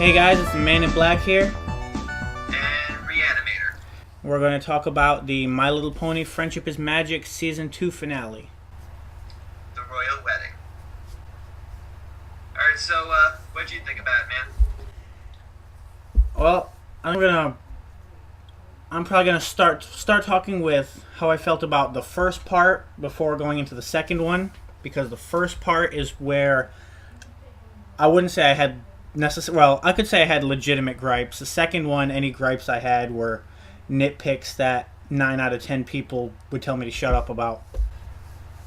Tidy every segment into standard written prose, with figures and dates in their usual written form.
Hey guys, it's the Man in Black here. And Re-Animator. We're going to talk about the My Little Pony Friendship is Magic Season 2 finale. The Royal Wedding. Alright, so, what'd you think about it, man? Well, I'm probably gonna start talking with how I felt about the first part before going into the second one, because the first part is where I wouldn't say I had I could say I had legitimate gripes. The second one, any gripes I had were nitpicks that 9 out of 10 people would tell me to shut up about.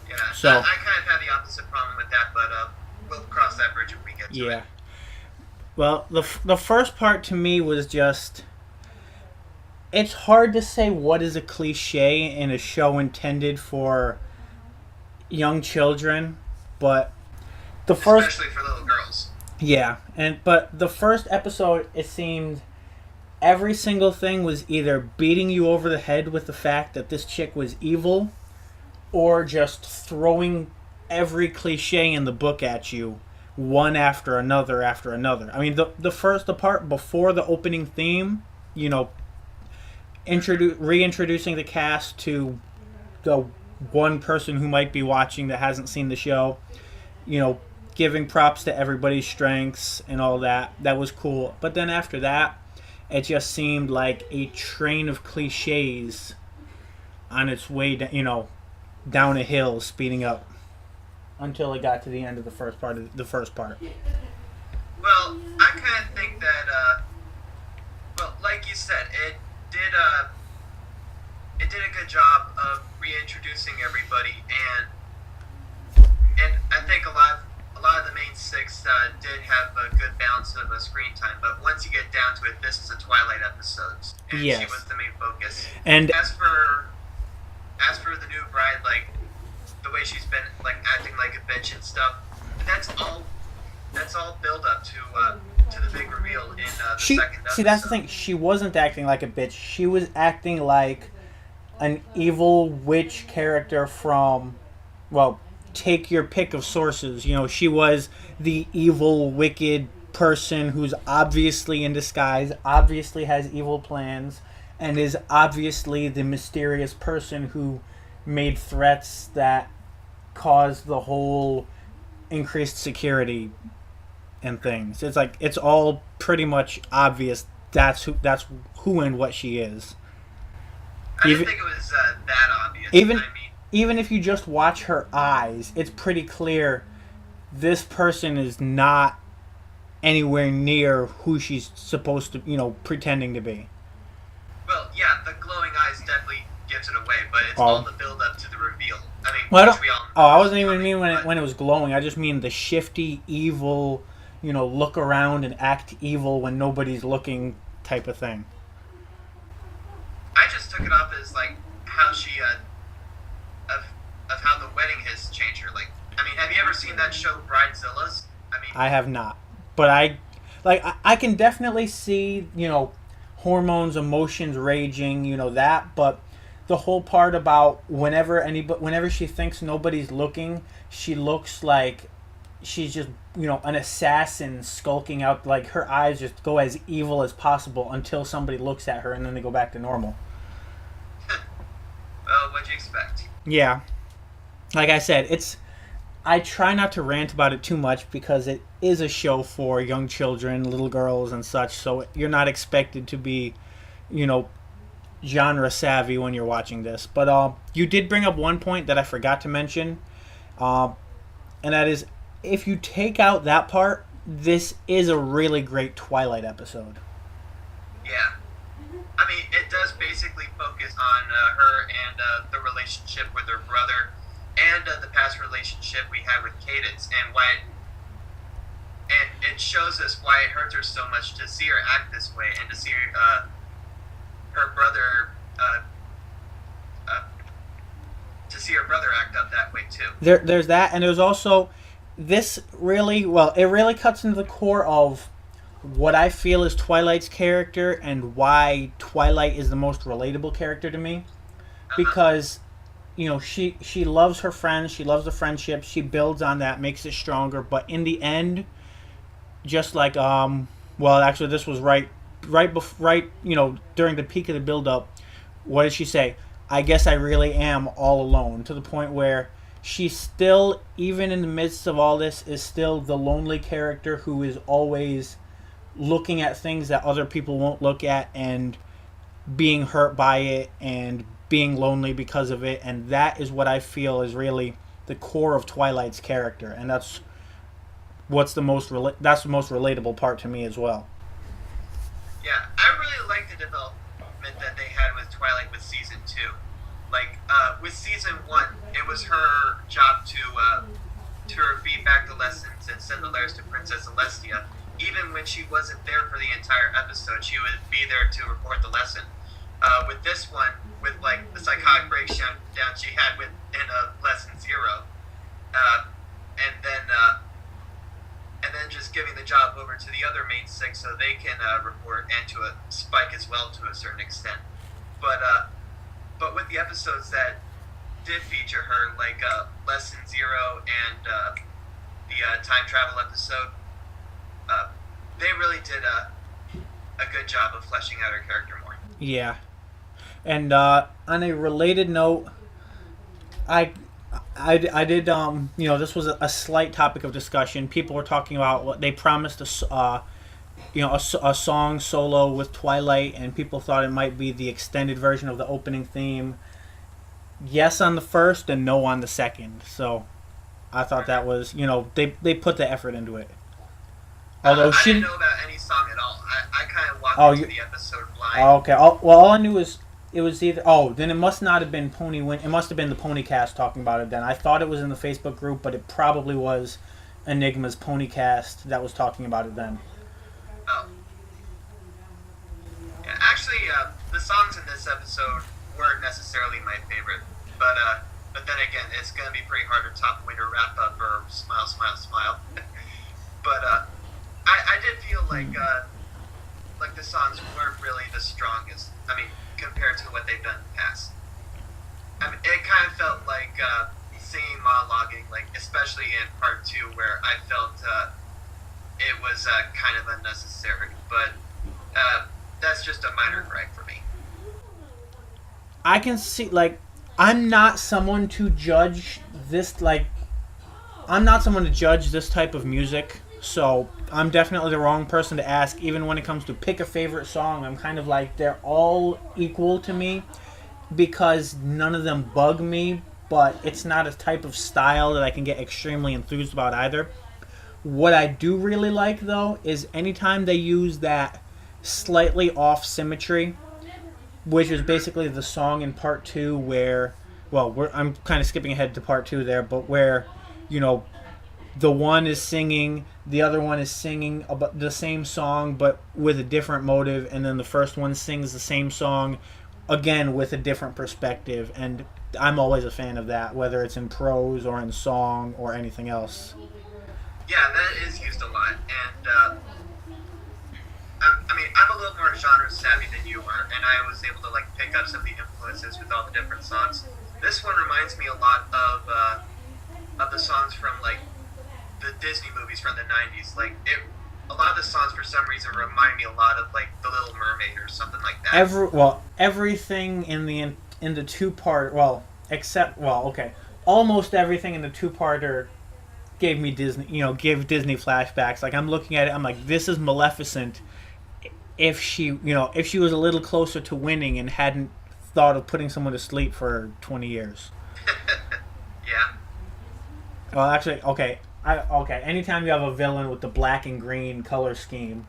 Yeah, so I kind of had the opposite problem with that, but we'll cross that bridge when we get to it. Well, the first part to me was just... It's hard to say what is a cliche in a show intended for young children, but especially for little girls. Yeah, but the first episode, it seemed every single thing was either beating you over the head with the fact that this chick was evil, or just throwing every cliche in the book at you, one after another after another. I mean, the part before the opening theme, you know, reintroducing the cast to the one person who might be watching that hasn't seen the show, you know, giving props to everybody's strengths and all that. That was cool. But then after that, it just seemed like a train of cliches on its way, down a hill, speeding up until it got to the end of the first part. Well, I kind of think that, like you said, it did a good job of reintroducing everybody, and I think a lot of the main six did have a good balance of screen time. But once you get down to it, this is a Twilight episode, and yes, she was the main focus. And as for the new bride, like the way she's been like acting like a bitch and stuff, that's all build up to the big reveal in the second episode. See, that's the thing. She wasn't acting like a bitch. She was acting like an evil witch character from, well, take your pick of sources. You know, she was the evil, wicked person who's obviously in disguise, obviously has evil plans, and is obviously the mysterious person who made threats that caused the whole increased security and things. It's like, it's all pretty much obvious that's who and what she is. I didn't think it was that obvious. Even if you just watch her eyes, it's pretty clear this person is not anywhere near who she's supposed to, pretending to be. Well, yeah, the glowing eyes definitely gives it away, but it's all the build up to the reveal. I mean, I wasn't even mean when it was glowing. I just mean the shifty, evil, look around and act evil when nobody's looking type of thing. I just took it off as like how she of how the wedding has changed her. Like, I mean, have you ever seen that show Bridezillas? I have not, but I can definitely see, hormones, emotions raging, that, but the whole part about whenever she thinks nobody's looking, she looks like she's just, an assassin skulking out. Like, her eyes just go as evil as possible until somebody looks at her, and then they go back to normal. Well, what'd you expect? Yeah. Like I said, I try not to rant about it too much because it is a show for young children, little girls and such, so you're not expected to be, genre savvy when you're watching this. But you did bring up one point that I forgot to mention, and that is, if you take out that part, this is a really great Twilight episode. Yeah. I mean, it does basically focus on her and the relationship with her brother, and the past relationship we have with Cadence, and it shows us why it hurts her so much to see her act this way, and to see her brother act up that way too. There's that, and there's also this it really cuts into the core of what I feel is Twilight's character and why Twilight is the most relatable character to me, because she loves her friends, she loves the friendship, she builds on that, makes it stronger, but in the end, just like Well, actually, this was right, during the peak of the build-up. What did she say? I guess I really am all alone, to the point where she still, even in the midst of all this, is still the lonely character who is always looking at things that other people won't look at and being hurt by it and being lonely because of it. And that is what I feel is really the core of Twilight's character, and that's the most relatable part to me as well. Yeah, I really like the development that they had with Twilight with season 2. Like, with season 1, it was her job to repeat back the lessons and send the letters to Princess Celestia. Even when she wasn't there for the entire episode, she would be there to report the lesson. With this one, with like the psychotic breakdown she had in lesson 0, and then just giving the job over to the other main 6 so they can report, and to a Spike as well to a certain extent. But with the episodes that did feature her, like lesson 0 and the time travel episode, they really did a good job of fleshing out her character more. Yeah. And on a related note, I did this was a slight topic of discussion. People were talking about what they promised a song solo with Twilight, and people thought it might be the extended version of the opening theme. Yes on the first and no on the second. So I thought that was, they put the effort into it. Although I didn't know about any song at all. I kind of walked into the episode blind. Oh, okay. All I knew was it was either. Oh, then it must not have been Pony Win. It must have been the Ponycast talking about it then. I thought it was in the Facebook group, but it probably was Enigma's Ponycast that was talking about it then. Oh. Yeah, actually, the songs in this episode weren't necessarily my favorite. But then again, it's going to be pretty hard to top Winter Wrap Up or Smile, Smile, Smile. But I did feel like the songs weren't really the strongest. I mean, compared to what they've done in the past. I mean, it kind of felt like singing, monologuing, like especially in part 2, where I felt it was kind of unnecessary. But that's just a minor gripe for me. I can see, I'm not someone to judge this, I'm not someone to judge this type of music, so I'm definitely the wrong person to ask. Even when it comes to pick a favorite song, I'm kind of like, they're all equal to me, because none of them bug me, but it's not a type of style that I can get extremely enthused about either. What I do really like, though, is anytime they use that slightly off symmetry, which is basically the song in part 2 where, I'm kind of skipping ahead to part 2 there, but where, the one is singing, the other one is singing about the same song but with a different motive, and then the first one sings the same song again with a different perspective, and I'm always a fan of that, whether it's in prose or in song or anything else. Yeah, that is used a lot, and I'm a little more genre savvy than you are, and I was able to pick up some of the influences with all the different songs. This one reminds me a lot of the songs from the Disney movies from the 90s. A lot of the songs for some reason remind me a lot of The Little Mermaid or something like that. Everything in the two-part, almost everything in the two-parter gave me Disney flashbacks. I'm looking at it, I'm like, this is Maleficent if she was a little closer to winning and hadn't thought of putting someone to sleep for 20 years. Yeah. Well, actually, okay. Anytime you have a villain with the black and green color scheme,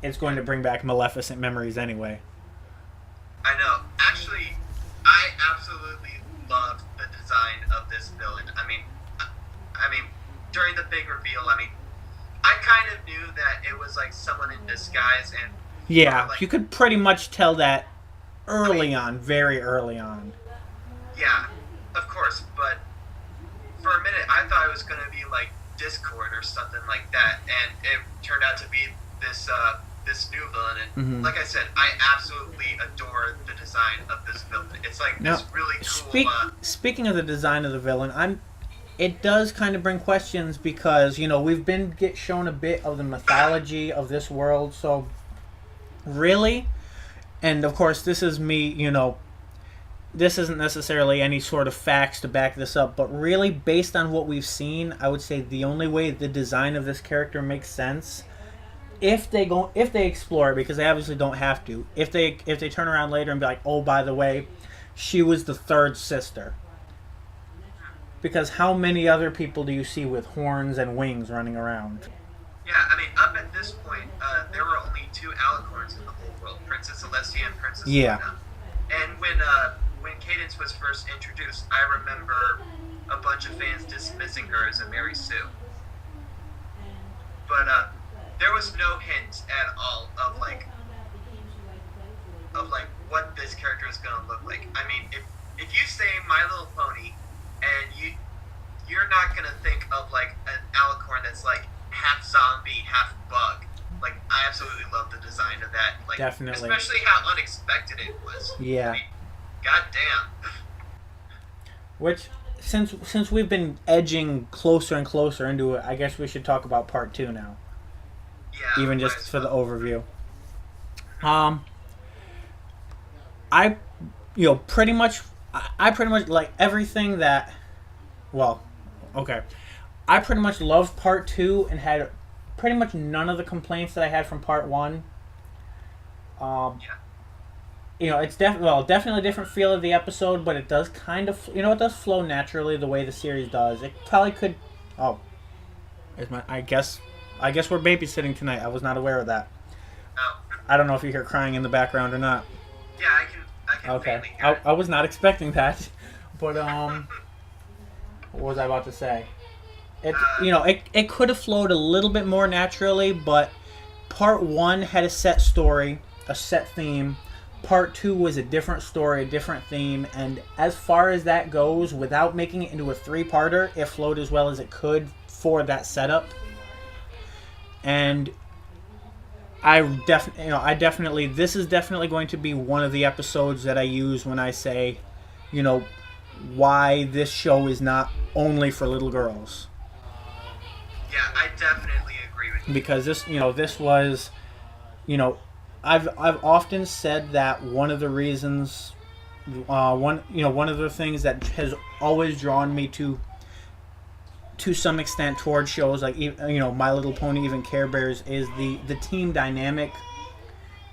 it's going to bring back Maleficent memories anyway. I know. Actually, I absolutely loved the design of this villain. I mean, during the big reveal, I kind of knew that it was someone in disguise, and yeah, you could pretty much tell that very early on. Yeah, of course, but for a minute I thought it was going to be Discord or something like that, and it turned out to be this new villain, and like I said, I absolutely adore the design of this villain. It's this really cool... Speaking of the design of the villain, it does kind of bring questions because we've been get shown a bit of the mythology of this world. So really, and of course this is me. This isn't necessarily any sort of facts to back this up, but really based on what we've seen, I would say the only way the design of this character makes sense, if they explore it, because they obviously don't have to. If they turn around later and be like, oh, by the way, she was the third sister. Because how many other people do you see with horns and wings running around? Yeah, I mean, up at this point, there were only 2 alicorns in the whole world, Princess Celestia and Princess Luna. And when Cadence was first introduced, I remember a bunch of fans dismissing her as a Mary Sue. But there was no hint at all of what this character is going to look like. I mean, if you say My Little Pony, and you're not going to think of like an alicorn that's like half zombie, half bug. Like, I absolutely love the design of that. Like, definitely. Especially how unexpected it was. Yeah. I mean, goddamn. Which, since we've been edging closer and closer into it, I guess we should talk about part 2 now. Yeah. Even just for the overview. I pretty much like everything that. Well, okay. I pretty much loved part 2 and had pretty much none of the complaints that I had from part 1. It's definitely a different feel of the episode, but it does kind of, it does flow naturally the way the series does. It probably could. Oh, I guess we're babysitting tonight. I was not aware of that. Oh. I don't know if you hear crying in the background or not. Yeah, I can. Okay, hear it. I was not expecting that, but what was I about to say? It could have flowed a little bit more naturally, but part 1 had a set story, a set theme. Part 2 was a different story, a different theme, and as far as that goes, without making it into a 3-parter, it flowed as well as it could for that setup. And this is definitely going to be one of the episodes that I use when I say, why this show is not only for little girls. Yeah, I definitely agree with you. Because this was, I've often said that one of the reasons, one of the things that has always drawn me to some extent towards shows like My Little Pony, even Care Bears, is the team dynamic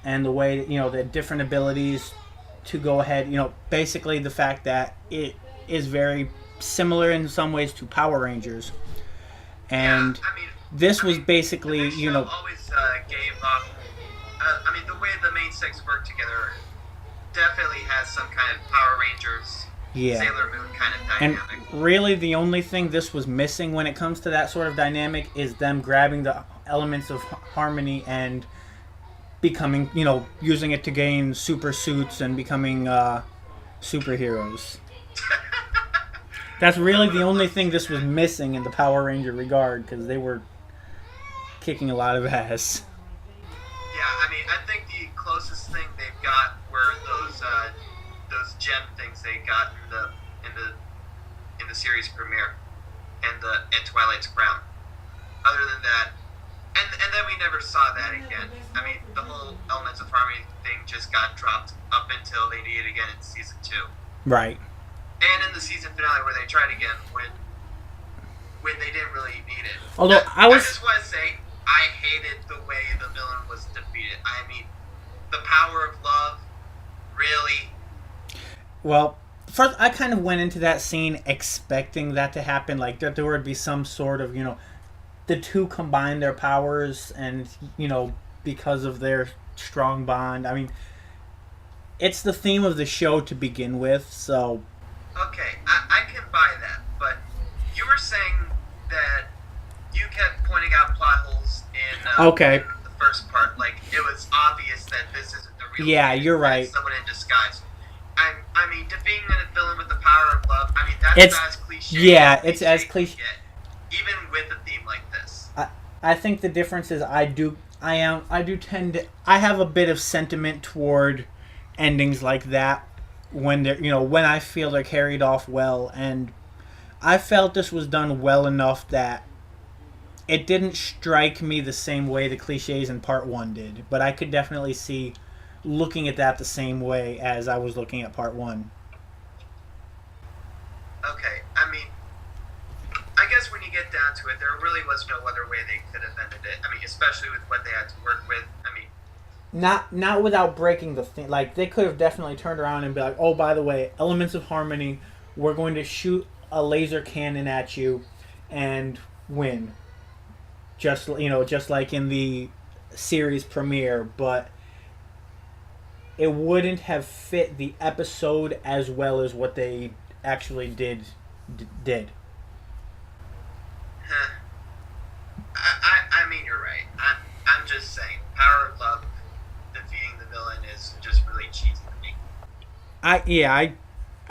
and the way the different abilities to go ahead. Basically the fact that it is very similar in some ways to Power Rangers, and this was basically this show always gave off. The way the main 6 work together definitely has some kind of Power Rangers, Sailor Moon kind of dynamic. And really, the only thing this was missing when it comes to that sort of dynamic is them grabbing the elements of harmony and becoming, using it to gain super suits and becoming superheroes. That's really the only thing this was missing in the Power Ranger regard, because they were kicking a lot of ass. Yeah, I think the closest thing they've got were those gem things they got in the series premiere and Twilight's Crown. Other than that, and then we never saw that again. The whole Elements of Harmony thing just got dropped up until they did it again in season 2. Right. And in the season finale where they tried again when they didn't really need it. Although I just want to say, I hated the way the villain was defeated. The power of love, really. Well, first I kind of went into that scene expecting that to happen, like that there would be some sort of, the two combine their powers and, because of their strong bond. It's the theme of the show to begin with, so... Okay, I can buy that, but you were saying that you kept pointing out plot holes in the first part. Like, it was obvious that this isn't the real thing. You're right. It's someone in disguise. Defeating a villain with the power of love, that's as cliche. Yeah, it's as cliche. Even with a theme like this. I think the difference is I have a bit of sentiment toward endings like that when they're, when I feel they're carried off well, and I felt this was done well enough that it didn't strike me the same way the cliches in part one did, but I could definitely see looking at that the same way as I was looking at part one. Okay, I mean, I guess when you get down to it, there really was no other way they could have ended it. I mean, especially with what they had to work with. I mean, not without breaking the thing. Like, they could have definitely turned around and be like, oh, by the way, elements of harmony, we're going to shoot a laser cannon at you and win. Just like in the series premiere, but it wouldn't have fit the episode as well as what they actually did. I mean, you're right. I'm just saying, power of love defeating the villain is just really cheesy to me. I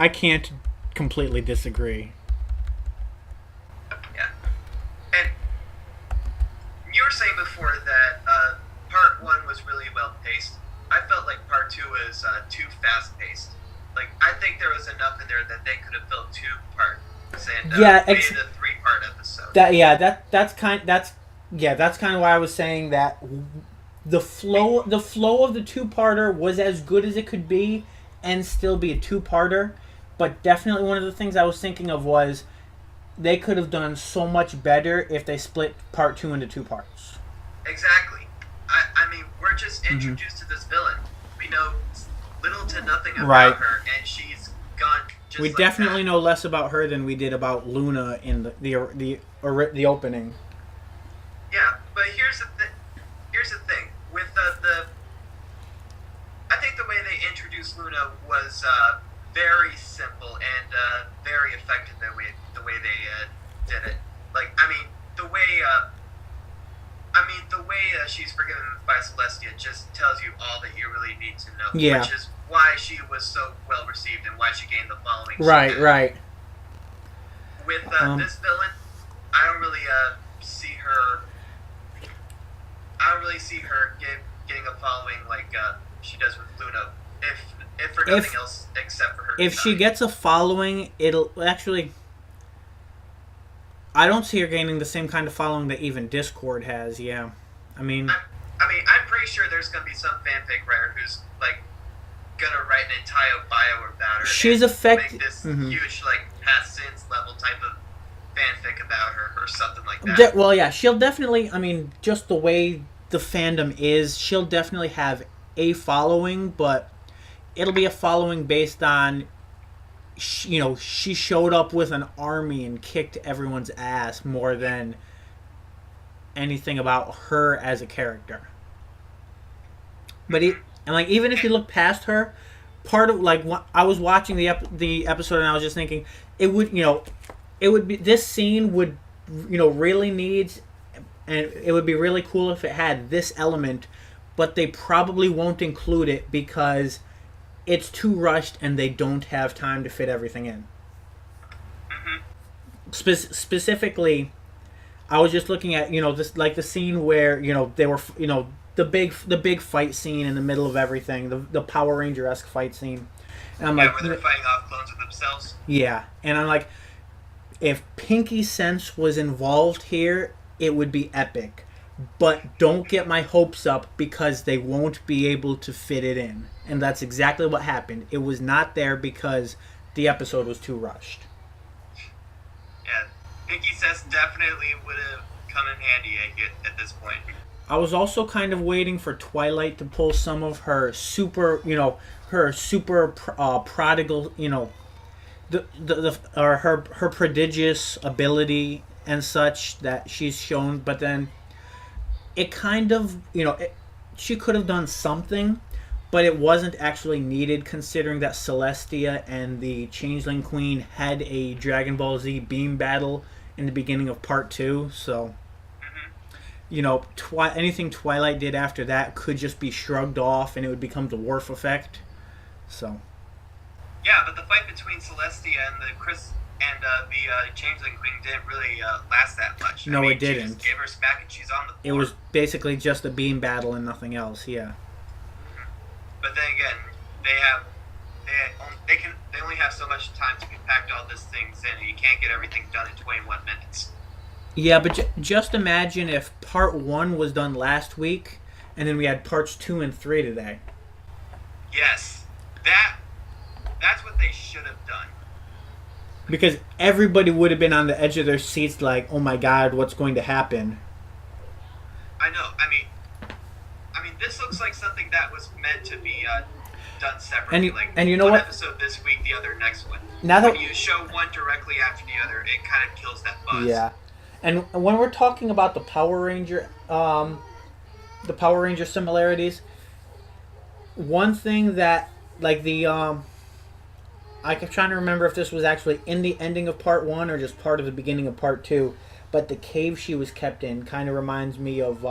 can't completely disagree. Yeah, and you were saying before that part one was really well paced. I felt like part two was too fast paced. Like, I think there was enough in there that they could have filled 2 parts and made a 3-part episode. That's kind of why I was saying that the flow of the 2-parter was as good as it could be and still be a 2-parter. But definitely one of the things I was thinking of was they could have done so much better if they split part 2 into 2 parts. Exactly. I mean, we're just introduced to this villain. We know little to nothing about her, and she's gone. Just we like definitely that. know less about her than we did about Luna in the opening. Yeah, but here's the thing with I think the way they introduced Luna was very simple and very effective. The way they did it, like the way she's forgiven by Celestia just tells you all that you really need to know. Yeah. Which is why she was so well received and why she gained the following. Right. With this villain, I don't really see her. I don't really see her getting a following like she does with Luna. If for nothing else except for her. If she gets a following, it'll actually. I don't see her gaining the same kind of following that even Discord has. Yeah, I mean, I'm pretty sure there's gonna be some fanfic writer who's like gonna write an entire bio about her. She's make this huge like past sins level type of fanfic about her or something like that. Well, yeah, she'll definitely. I mean, just the way the fandom is, she'll definitely have a following, but it'll be a following based on. She showed up with an army and kicked everyone's ass more than anything about her as a character. But even if you look past her, part of I was watching the episode and I was just thinking it would be this scene would really needs, and it would be really cool if it had this element, but they probably won't include it because it's too rushed and they don't have time to fit everything in. Specifically, I was just looking at this the scene where they were the big fight scene in the middle of everything, the Power Ranger-esque fight scene, and I'm where they're fighting off clones of themselves. Yeah, and I'm like, if Pinky Sense was involved here, it would be epic. But don't get my hopes up because they won't be able to fit it in. And that's exactly what happened. It was not there because the episode was too rushed. Yeah, Pinky Sense definitely would have come in handy at this point. I was also kind of waiting for Twilight to pull some of her super, prodigal, her prodigious ability and such that she's shown, but then it kind of, she could have done something, but it wasn't actually needed considering that Celestia and the Changeling Queen had a Dragon Ball Z beam battle in the beginning of part 2, so anything Twilight did after that could just be shrugged off and it would become the Worf effect. So yeah, but the fight between Celestia and the Changeling Queen didn't really last that much. No, it didn't. She just gave her smack and she's on the floor. It was basically just a beam battle and nothing else. Yeah. But then again, they only have so much time to compact all these things in, and you can't get everything done in 21 minutes. Yeah, but just imagine if part 1 was done last week, and then we had parts 2 and 3 today. Yes, that's what they should have done. Because everybody would have been on the edge of their seats like, oh my god, what's going to happen? I know. I mean, this looks like something that was meant to be done separately. And you know one what? Episode this week, the other next one. Now that when you show one directly after the other, it kind of kills that buzz. Yeah, and when we're talking about the Power Ranger similarities, one thing that like the I kept trying to remember if this was actually in the ending of part 1 or just part of the beginning of part 2, but the cave she was kept in kind of reminds me of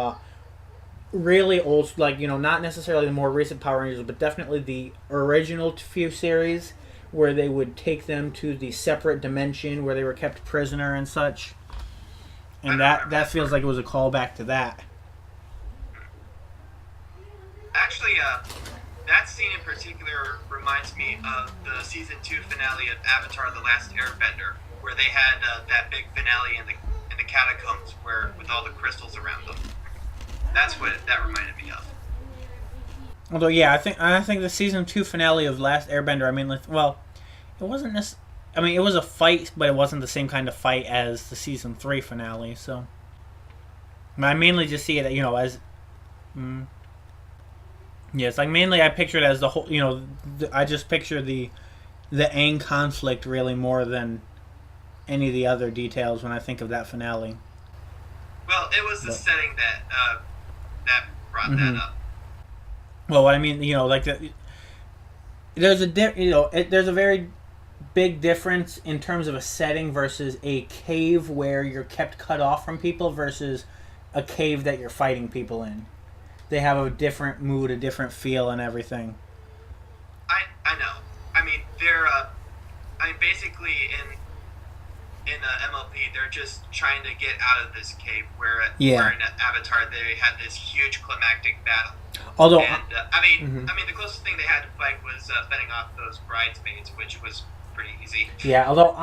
really old, like, not necessarily the more recent Power Rangers, but definitely the original few series where they would take them to the separate dimension where they were kept prisoner and such. And that feels like it was a callback to that. Actually, that scene in particular reminds me of the season 2 finale of Avatar: The Last Airbender, where they had that big finale in the catacombs with all the crystals around them. That's what that reminded me of. Although, yeah, I think the season 2 finale of Last Airbender. I mean, it wasn't it was a fight, but it wasn't the same kind of fight as the season 3 finale. So, I mainly just see it, as. Yes, like mainly I picture it as the whole. I just picture the Aang conflict really more than any of the other details when I think of that finale. Well, it was the setting that brought that up. Well, what I mean, there's a very big difference in terms of a setting versus a cave where you're kept cut off from people versus a cave that you're fighting people in. They have a different mood, a different feel, and everything. I know. I mean, they're basically in MLP, they're just trying to get out of this cave. Where in Avatar, they had this huge climactic battle. Although, the closest thing they had to fight was fending off those bridesmaids, which was pretty easy. Yeah, although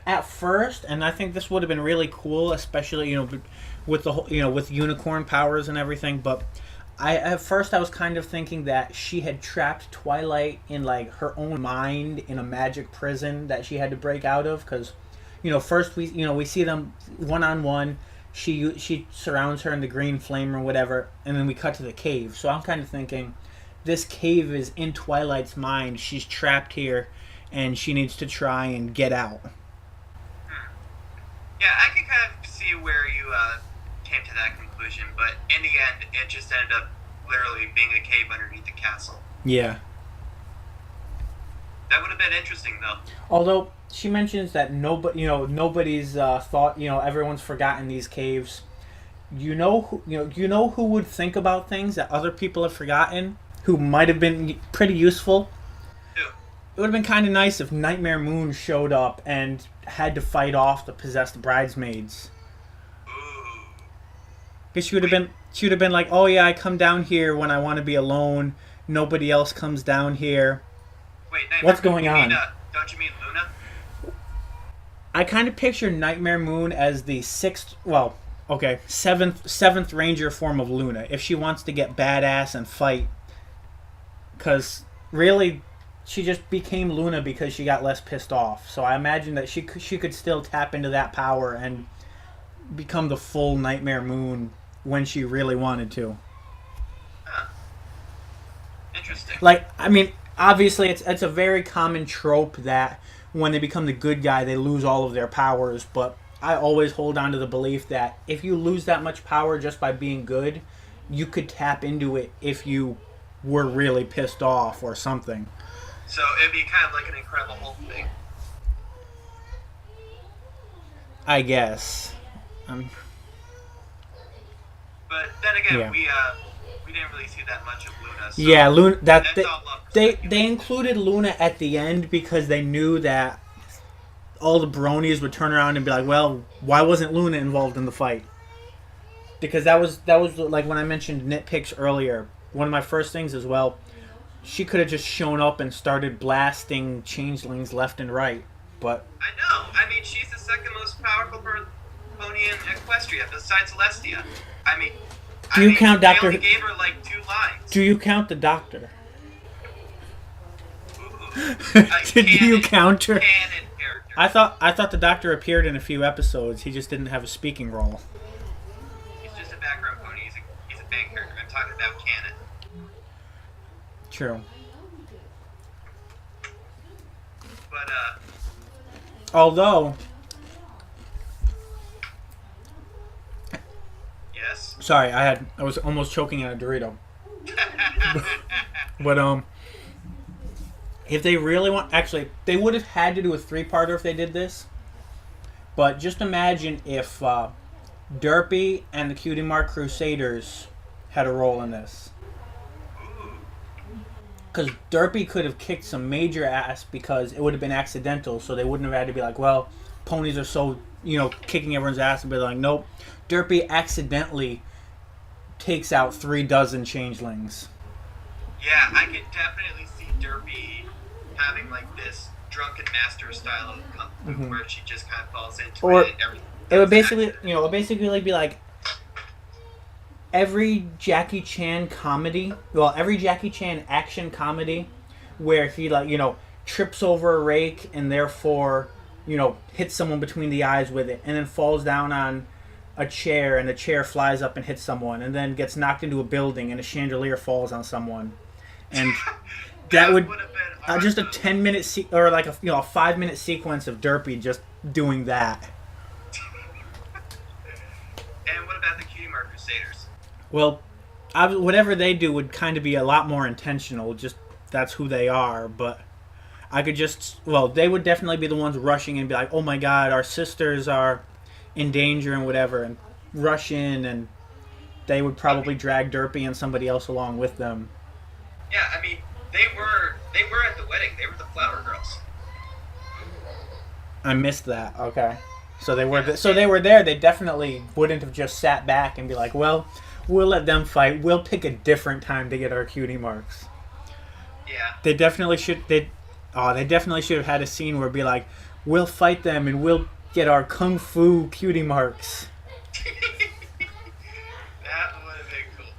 at first, and I think this would have been really cool, especially with the whole, with unicorn powers and everything. But at first I was kind of thinking that she had trapped Twilight in like her own mind in a magic prison that she had to break out of. Because first we see them one-on-one. She surrounds her in the green flame or whatever, and then we cut to the cave. So I'm kind of thinking this cave is in Twilight's mind. She's trapped here, and she needs to try and get out. Yeah, I can kind of see where you came to that conclusion, but in the end, it just ended up literally being a cave underneath the castle. Yeah. That would have been interesting, though. Although she mentions that nobody's thought, everyone's forgotten these caves. You know who would think about things that other people have forgotten, who might have been pretty useful? Who? It would have been kind of nice if Nightmare Moon showed up and had to fight off the possessed bridesmaids. Ooh. Because she would have been like, oh yeah, I come down here when I want to be alone. Nobody else comes down here. Wait, Nightmare what's going on? Don't you mean Luna? I kind of picture Nightmare Moon as the seventh Ranger form of Luna. If she wants to get badass and fight, because really, she just became Luna because she got less pissed off. So I imagine that she could still tap into that power and become the full Nightmare Moon when she really wanted to. Huh. Interesting. Obviously, it's a very common trope that when they become the good guy, they lose all of their powers. But I always hold on to the belief that if you lose that much power just by being good, you could tap into it if you were really pissed off or something. So it'd be kind of like an Incredible Hulk thing. I guess. But then again, we didn't really see that much of Luna. So yeah, Luna. They included Luna at the end because they knew that all the bronies would turn around and be like, "Well, why wasn't Luna involved in the fight?" Because that was like when I mentioned nitpicks earlier. One of my first things as well. she could have just shown up and started blasting changelings left and right. But I know. I mean, she's the second most powerful pony in Equestria besides Celestia. I mean, do you count they Doctor? only gave her like 2 lines. Do you count the Doctor? Ooh. Do you count her? Canon character. I thought the Doctor appeared in a few episodes. He just didn't have a speaking role. He's just a background pony. He's a main character. I'm talking about canon. True. But Although, yes. sorry, I was almost choking on a Dorito. But if they really want, actually, they would have had to do a 3-parter if they did this. But just imagine if Derpy and the Cutie Mark Crusaders had a role in this. Because Derpy could have kicked some major ass because it would have been accidental, so they wouldn't have had to be like, well, ponies are so, kicking everyone's ass, and be like, nope. Derpy accidentally takes out 3 dozen changelings. Yeah, I could definitely see Derpy having like this drunken master style of kung fu where she just kind of falls into Or it and everything. it would basically, be like every Jackie Chan comedy, every Jackie Chan action comedy where he trips over a rake and therefore, hits someone between the eyes with it and then falls down on a chair and the chair flies up and hits someone and then gets knocked into a building and a chandelier falls on someone. And that would just a 10-minute or like a 5-minute sequence of Derpy just doing that. And what about the Cutie Mark Crusaders? Well, whatever they do would kind of be a lot more intentional. Just that's who they are. But I could they would definitely be the ones rushing and be like, oh my god, our sisters are in danger and whatever, and rush in, and they would probably drag Derpy and somebody else along with them. Yeah, I mean, they were at the wedding. They were the flower girls. I missed that. Okay. So they were they were there. They definitely wouldn't have just sat back and be like, well, we'll let them fight. We'll pick a different time to get our cutie marks. Yeah. They definitely should. They definitely should have had a scene where it'd be like, we'll fight them and we'll get our kung fu cutie marks. That would have been cool.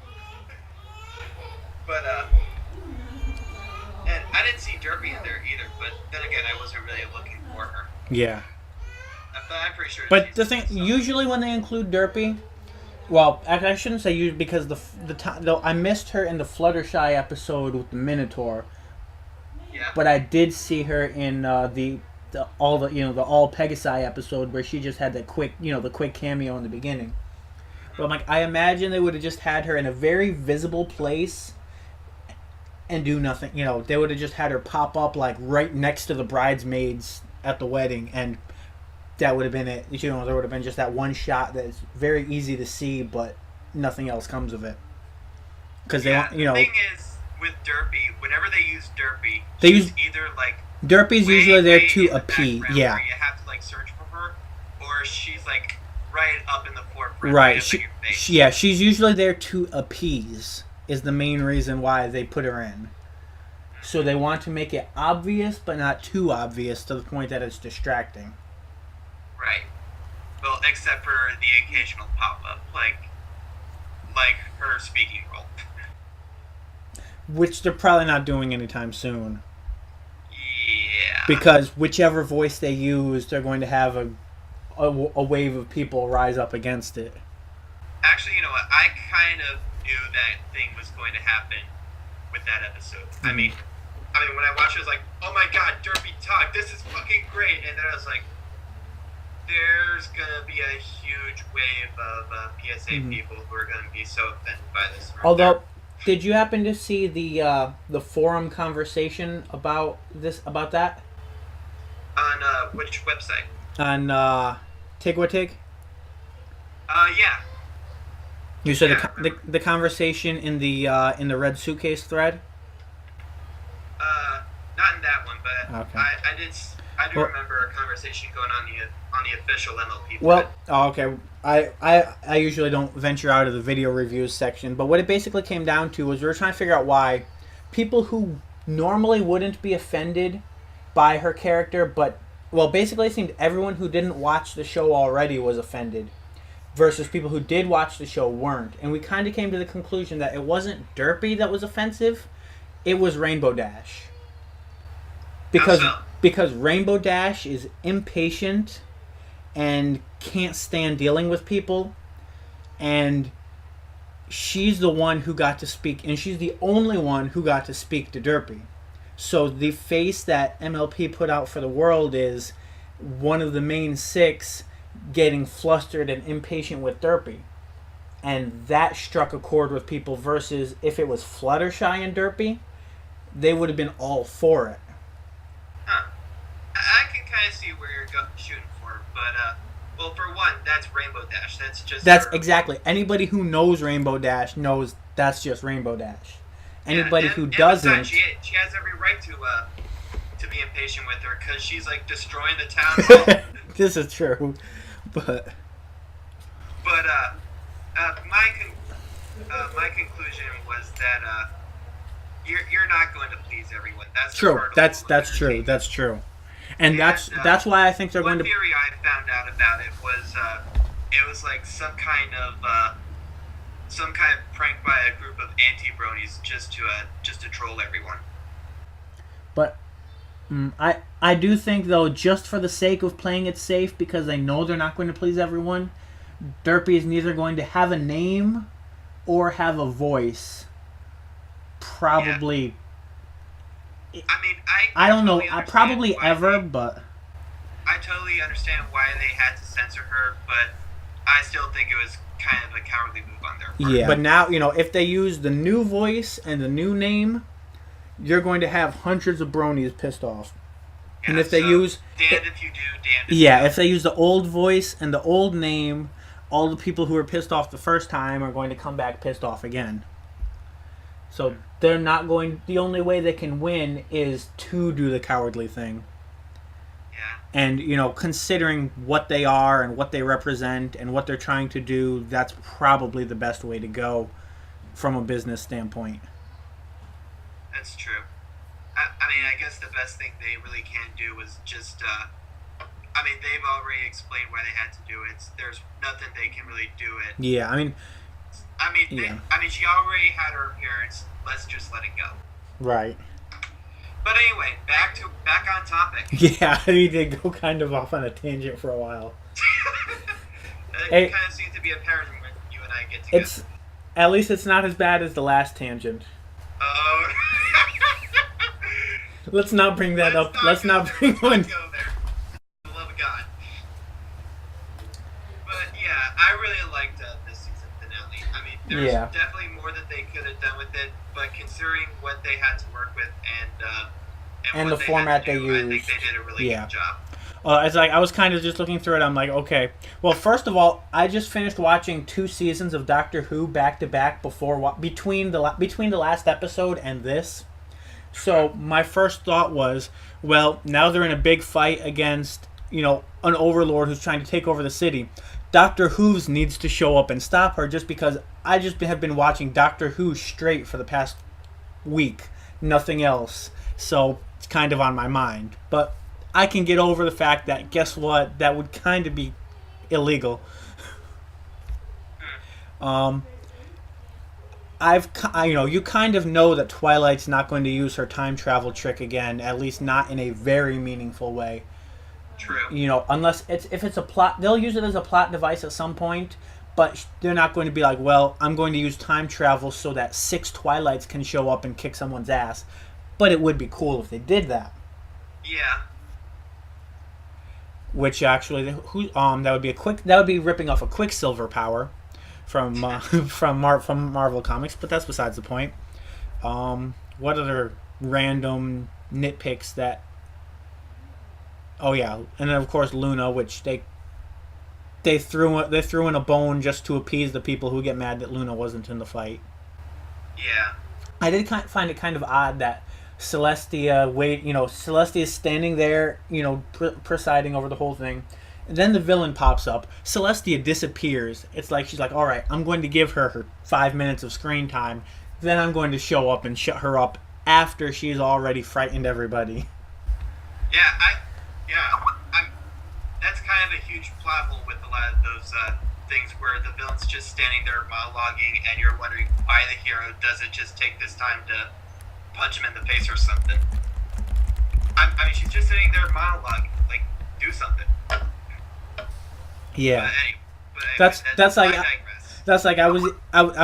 But and I didn't see Derpy in there either. But then again, I wasn't really looking for her. Yeah. But I'm pretty sure. But the thing, usually when they include Derpy, well, I shouldn't say usually because I missed her in the Fluttershy episode with the Minotaur. Yeah. But I did see her in the All Pegasi episode where she just had that quick cameo in the beginning. But I'm like, I imagine they would have just had her in a very visible place and do nothing. They would have just had her pop up like right next to the bridesmaids at the wedding, and that would have been it. There would have been just that one shot that's very easy to see, but nothing else comes of it. Because the thing is, with Derpy, whenever they use Derpy, she's either like Derpy's usually there to appease. Yeah. Where you have to like search for her, or she's like right up in the forefront. Right. She's usually there to appease. Is the main reason why they put her in. So they want to make it obvious, but not too obvious to the point that it's distracting. Right. Well, except for the occasional pop-up, like her speaking role. Which they're probably not doing anytime soon. Yeah. Because whichever voice they use, they're going to have a wave of people rise up against it. Actually, you know what? I kind of knew that thing was going to happen with that episode. Mm-hmm. I mean, when I watched it, I was like, oh my god, Derpy talk, this is fucking great. And then I was like, there's going to be a huge wave of PSA people who are going to be so offended by this. Although, did you happen to see the forum conversation about that? On which website? On Tigwatig? Yeah. You said the conversation in the red suitcase thread? Not in that one, but okay. I do remember a conversation going on the official MLP thread. Well, okay. I usually don't venture out of the video reviews section, but what it basically came down to was we were trying to figure out why people who normally wouldn't be offended by her character, but well, basically it seemed everyone who didn't watch the show already was offended, versus people who did watch the show weren't. And we kind of came to the conclusion that it wasn't Derpy that was offensive, it was Rainbow Dash. Because Rainbow Dash is impatient and can't stand dealing with people, and she's the one who got to speak, and she's the only one who got to speak to Derpy. So the face that MLP put out for the world is one of the main six getting flustered and impatient with Derpy. And that struck a chord with people, versus if it was Fluttershy and Derpy, they would have been all for it. Huh. I can kind of see where you're shooting for, but, well, for one, that's Rainbow Dash. That's exactly. Anybody who knows Rainbow Dash knows that's just Rainbow Dash. Anybody who and doesn't... besides, she has every right to be impatient with her, because she's, like, destroying the town hall. This is true, but my conclusion was that you're not going to please everyone. That's true. That's true. That's true, and that's why I think they're going to. One theory I found out about it was like some kind of prank by a group of anti-bronies just to troll everyone. But I do think, though, just for the sake of playing it safe, because they know they're not going to please everyone, Derpy is neither going to have a name or have a voice. Probably. Yeah. I mean, I don't know. Probably why ever, but. I totally understand why they had to censor her, but I still think it was kind of a cowardly move on their part. Yeah. But now, if they use the new voice and the new name, you're going to have hundreds of bronies pissed off. Yeah, and if they use... damned if you do, damned if you don't. If they use the old voice and the old name, all the people who were pissed off the first time are going to come back pissed off again. So they're not going... The only way they can win is to do the cowardly thing. Yeah. And, considering what they are and what they represent and what they're trying to do, that's probably the best way to go from a business standpoint. That's true. I mean, I guess the best thing they really can do is just, they've already explained why they had to do it. There's nothing they can really do it. Yeah, she already had her appearance. Let's just let it go. Right. But anyway, back on topic. Yeah, we did go kind of off on a tangent for a while. It kind of seems to be apparent when you and I get together. At least it's not as bad as the last tangent. Oh. Let's not bring that up. Let's not bring one. Go there. For the love of God. But yeah, I really liked this season finale. I mean, there's definitely more that they could have done with it, but considering what they had to work with and the format they used, I think they did a really good job. It's like I was kind of just looking through it. I'm like, okay. Well, first of all, I just finished watching 2 seasons of Doctor Who back to back between the last episode and this. So my first thought was, well, now they're in a big fight against, an overlord who's trying to take over the city. Doctor Who's needs to show up and stop her, just because I just have been watching Doctor Who straight for the past week. Nothing else. So it's kind of on my mind. But I can get over the fact that, guess what? That would kind of be illegal. You kind of know that Twilight's not going to use her time travel trick again, at least not in a very meaningful way. True. Unless if it's a plot, they'll use it as a plot device at some point, but they're not going to be like, well, I'm going to use time travel so that 6 Twilights can show up and kick someone's ass. But it would be cool if they did that. Yeah. Which actually, that would be ripping off a Quicksilver power from Marvel Comics, but that's besides the point. What other random nitpicks that? Oh yeah, and then of course Luna, which they threw in a bone just to appease the people who get mad that Luna wasn't in the fight. Yeah. I did find it kind of odd that Celestia is standing there, presiding over the whole thing. And then the villain pops up. Celestia disappears. It's like she's like, all right, I'm going to give her 5 minutes of screen time. Then I'm going to show up and shut her up after she's already frightened everybody. Yeah, that's kind of a huge plot hole with a lot of those things where the villain's just standing there monologuing, and you're wondering why the hero doesn't just take this time to punch him in the face or something. I mean, she's just sitting there monologuing. Like, do something. Yeah. But anyway, That's like I digress. that's like I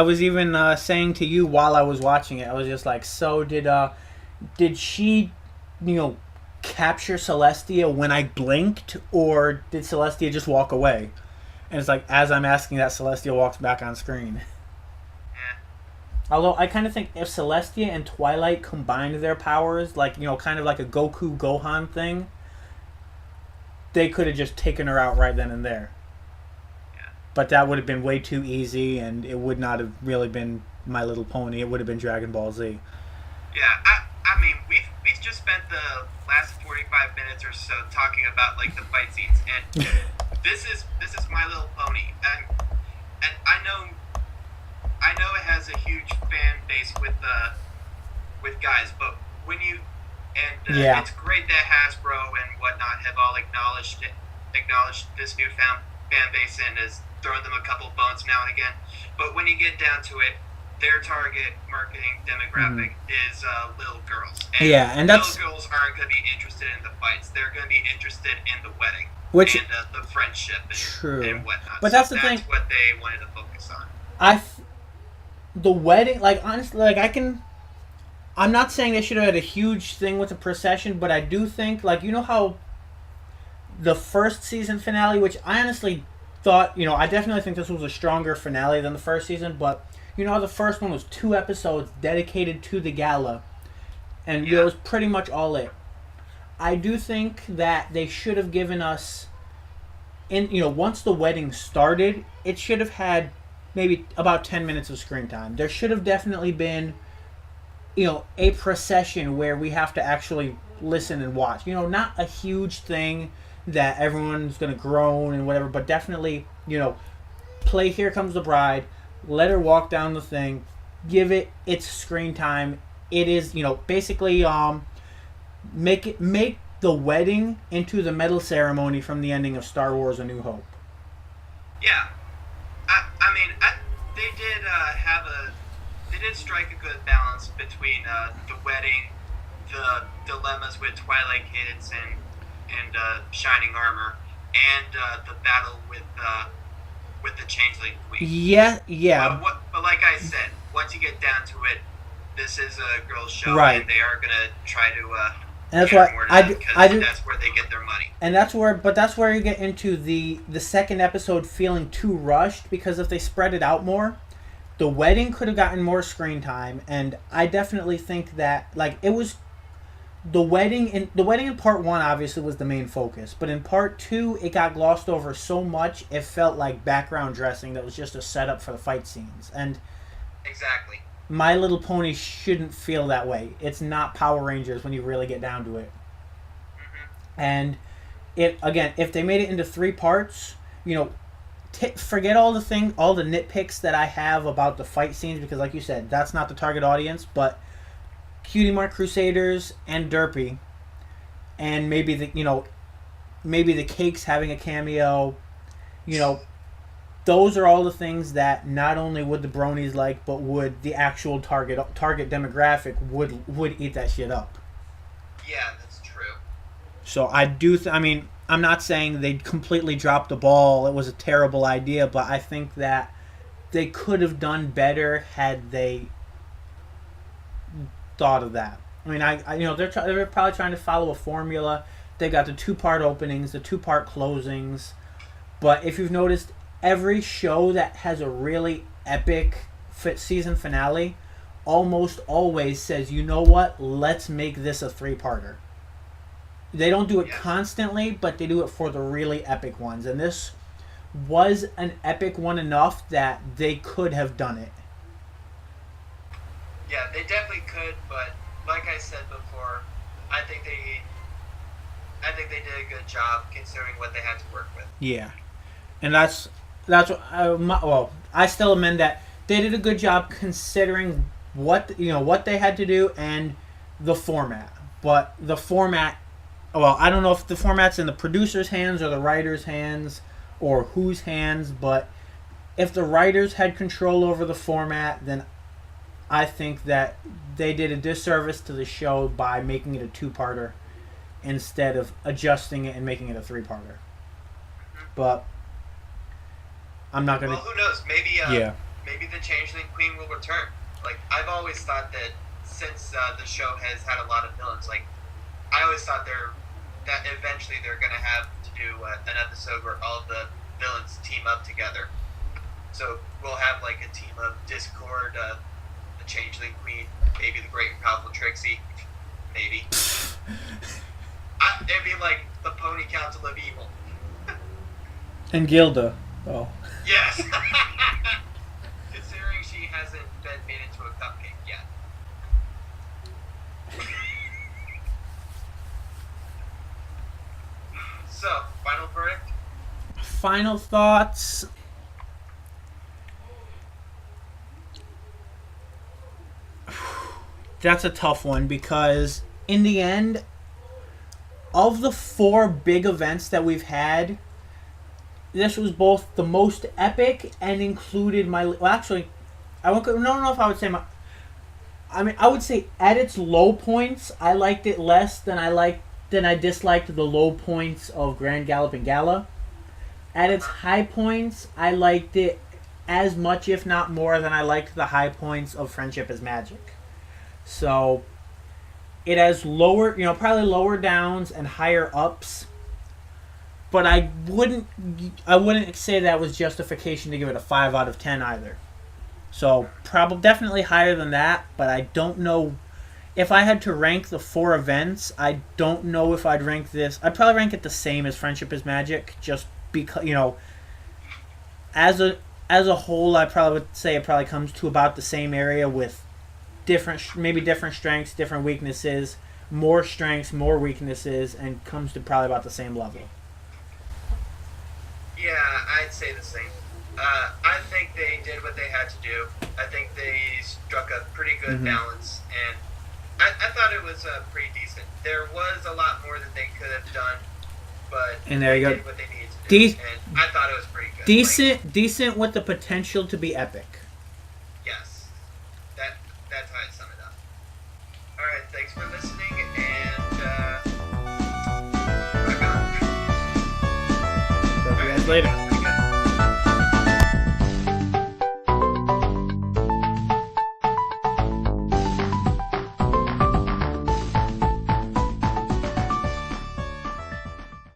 was even saying to you while I was watching it. I was just like, so did she, capture Celestia when I blinked, or did Celestia just walk away? And it's like, as I'm asking that, Celestia walks back on screen. Yeah. Although I kind of think if Celestia and Twilight combined their powers, like, kind of like a Goku Gohan thing, they could have just taken her out right then and there. Yeah. But that would have been way too easy, and it would not have really been My Little Pony. It would have been Dragon Ball Z. Yeah, I mean, we've just spent the last 45 minutes or so talking about like the fight scenes, and this is My Little Pony, and I know it has a huge fan base with guys, but when you Yeah. it's great that Hasbro and whatnot have all acknowledged this newfound fan base and is throwing them a couple bones now and again. But when you get down to it, their target marketing demographic is little girls. And Yeah, and that's- little girls aren't going to be interested in the fights. They're going to be interested in the wedding, Which- and the friendship and, True. and whatnot. But So that's the thing. That's what they wanted to focus on. The wedding, like, honestly, like, I'm not saying they should have had a huge thing with the procession, but I do think, like, how the first season finale, which I honestly thought, I definitely think this was a stronger finale than the first season, but how the first one was 2 episodes dedicated to the gala, and it was pretty much all it. I do think that they should have given us, once the wedding started, it should have had maybe about 10 minutes of screen time. There should have definitely been, a procession where we have to actually listen and watch. Not a huge thing that everyone's going to groan and whatever, but definitely, play Here Comes the Bride, let her walk down the thing, give it its screen time. It is, basically make the wedding into the medal ceremony from the ending of Star Wars A New Hope. Yeah, I mean, they did strike a good balance between the wedding, the dilemmas with Twilight Kids and Shining Armor, and the battle with the Changeling Queen. Yeah. But like I said, once you get down to it, this is a girls' show, Right. and they are gonna try to. And that's why I do. That's where they get their money. And that's where you get into the second episode feeling too rushed, because if they spread it out more, the wedding could have gotten more screen time, and I definitely think that, like, it was the wedding in part 1 obviously was the main focus, but in part 2 it got glossed over so much it felt like background dressing that was just a setup for the fight scenes. And Exactly. My Little Pony shouldn't feel that way. It's not Power Rangers when you really get down to it. Mm-hmm. And if they made it into 3 parts, forget all the nitpicks that I have about the fight scenes, because like you said, that's not the target audience, but Cutie Mark Crusaders and Derpy, and maybe the Cakes having a cameo, those are all the things that not only would the bronies like, but would the actual target demographic would eat that shit up. Yeah, that's true. So I do. I'm not saying they completely dropped the ball. It was a terrible idea, but I think that they could have done better had they thought of that. They're probably trying to follow a formula. They've got the 2-part openings, the 2-part closings, but if you've noticed, every show that has a really epic season finale almost always says, you know what, let's make this a 3-parter. They don't do it constantly, but they do it for the really epic ones. And this was an epic one enough that they could have done it. Yeah, they definitely could, but like I said before, I think they did a good job considering what they had to work with. Yeah, and that's what I still amend that they did a good job considering what they had to do, and the format. But the format, well, I don't know if the format's in the producer's hands or the writer's hands or whose hands, but if the writers had control over the format, then I think that they did a disservice to the show by making it a two-parter instead of adjusting it and making it a three-parter. But I'm not gonna. Well, who knows? Maybe Yeah. maybe the Changeling Queen will return. Like, I've always thought that since the show has had a lot of villains, like, I always thought that eventually they're gonna have to do an episode where all the villains team up together. So we'll have like a team of Discord, the Changeling Queen, maybe the Great and Powerful Trixie, maybe. It'd be like the Pony Council of Evil. And Gilda. Oh. Yes. Considering she hasn't been made into a cupcake yet. So, final verdict? Final thoughts. That's a tough one because in the end, of the 4 big events that we've had, this was both the most epic and included my. Well, actually, I don't know if I would say my. I mean, I would say at its low points, I liked it less than I disliked the low points of Grand Galloping Gala. At its high points, I liked it as much, if not more, than I liked the high points of Friendship is Magic. So, it has lower, probably lower downs and higher ups. But I wouldn't say that was justification to give it a 5 out of 10 either. So, definitely higher than that, but I don't know. If I had to rank the 4 events, I don't know if I'd rank this. I'd probably rank it the same as Friendship is Magic, just because, as a whole, I probably would say it probably comes to about the same area with maybe different strengths, different weaknesses, more strengths, more weaknesses, and comes to probably about the same level. Yeah, I'd say the same. I think they did what they had to do. I think they struck a pretty good balance, and I thought it was pretty decent. There was a lot more that they could have done, but and there you they go. did what they needed to do, and I thought it was pretty good. Decent with the potential to be epic. Yes, that's how I'd sum it up. All right, thanks for listening, and rock on. Talk to you guys later.